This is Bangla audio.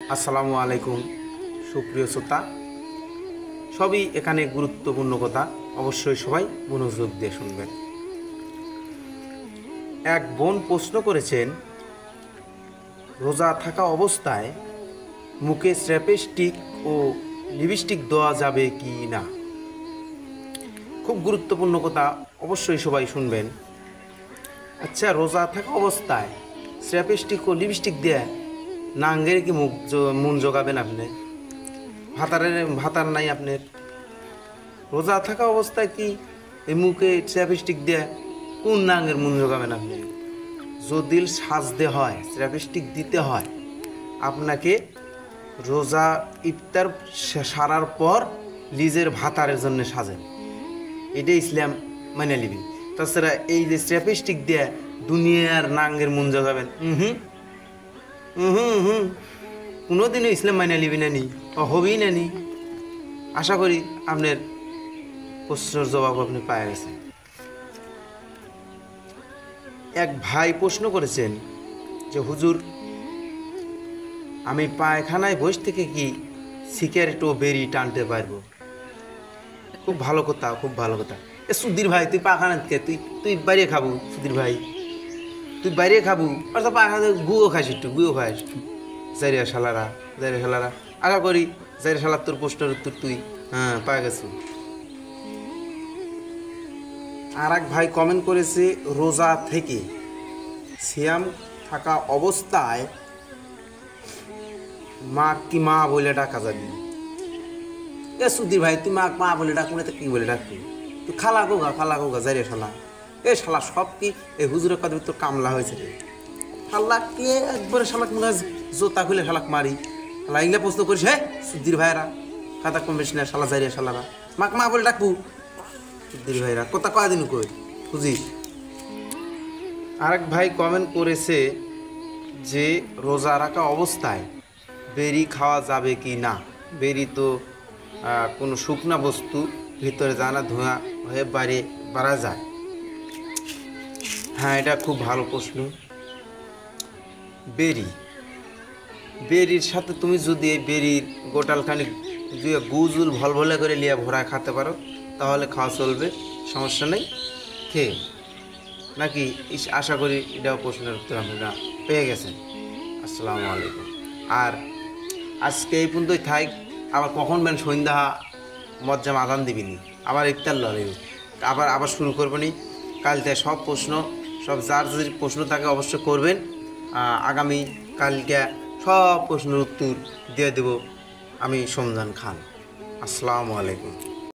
আসসালামু আলাইকুম সুপ্রিয় শ্রোতা, সবই এখানে গুরুত্বপূর্ণ কথা, অবশ্যই সবাই মনোযোগ দিয়ে শুনবেন। এক বোন প্রশ্ন করেছেন, রোজা থাকা অবস্থায় মুখে চ্যাপস্টিক ও লিপস্টিক দেওয়া যাবে কি না। খুব গুরুত্বপূর্ণ কথা, অবশ্যই সবাই শুনবেন। আচ্ছা, রোজা থাকা অবস্থায় চ্যাপস্টিক ও লিপস্টিক দিয়ে নাঙ্গের কি মন জোগাবেন আপনি? ভাতার নাই আপনার? রোজা থাকা অবস্থায় কি এই মুখে চ্যাপস্টিক দিয়ে কোন নাঙ্গের মন জোগাবেন আপনি? যদি সাজতে হয়, চ্যাপস্টিক দিতে হয়, আপনাকে রোজা ইফতার সারার পর নিজের ভাতারের জন্য সাজেন, এটাই ইসলাম মানে নিবি। তাছাড়া এই যে চ্যাপস্টিক দিয়ে দুনিয়ার নাঙ্গের মন জোগাবেন, কোনোদিনও ইসলাম মাইনা লিবি না নি, হবেই না নি। আশা করি আপনার প্রশ্নের জবাব আপনি পায়ে গেছেন। এক ভাই প্রশ্ন করেছেন যে, হুজুর, আমি পায়খানায় বসে থেকে কি সিগারেট ও বেরি টানতে পারবো? খুব ভালো কথা, খুব ভালো কথা। এ সুধীর ভাই, তুই পায়খানা তুই বাইরে খাবো? সুধীর ভাই, তুই বাইরে খাবো? আর তো পায়খানা গুঁয়ো খাস, একটু গুঁয়ো খাস। জাইরিয়া শালারা, আশা করি জাইরিয়া শালার তোর প্রশ্নের উত্তর তুই পায়ে গেছো। আর এক ভাই কমেন্ট করেছে, রোজা থেকে সিয়াম থাকা অবস্থায় মা কি মা বলে ডাকা যাবি? এ সুধীর ভাই, তুই মা বলে ডাকবো না তো কি বলে ডাকবি? তুই খালা গোগা জাইরিয়া শালা। এ শালা সব কি এই হুজুরের কথা তোর কামলা হয়েছে রে? শালাকে একবারে শালাক মনে হয় জোতা খুলে শালাক মারি। শালা ইংলা প্রশ্ন করিস, হ্যাঁ সুধীর ভাইরা খাতা কম বেশি না, শালা জাইরিয়া শালারা মা বলে ডাকবো? সুধীর ভাইরা কথা কয়দিন কই বুঝিস। আরেক ভাই কমেন্ট করেছে যে, রোজা রাখা অবস্থায় বেরি খাওয়া যাবে কি না। বেরি তো কোনো শুকনা বস্তু, ভিতরে জানা ধোঁয়া হয়ে বাড়া যায়। হ্যাঁ, এটা খুব ভালো প্রশ্ন। বেরির সাথে তুমি যদি এই বেরির গোটালখানি গুজুল ভলভলে করে লিয়া ভরা খেতে পারো, তাহলে খাওয়া চলবে, সমস্যা নেই। খেয়ে নাকি আশা করি এটাও প্রশ্নের উত্তর আপনারা পেয়ে গেছেন। আসসালামু আলাইকুম। আর আজকে এই পর্যন্তই থাক। আবার কখন বেন সন্ধ্যা মজ্জাম আদান দিবিনি, আবার ইফতার লড়াই আবার শুরু করবেনি। কাল থেকে সব প্রশ্ন, সব যার যদি প্রশ্ন থাকে অবশ্যই করবেন। আগামী কালকে সব প্রশ্নের উত্তর দিয়ে দেব আমি সমজান খান। আসসালামু আলাইকুম।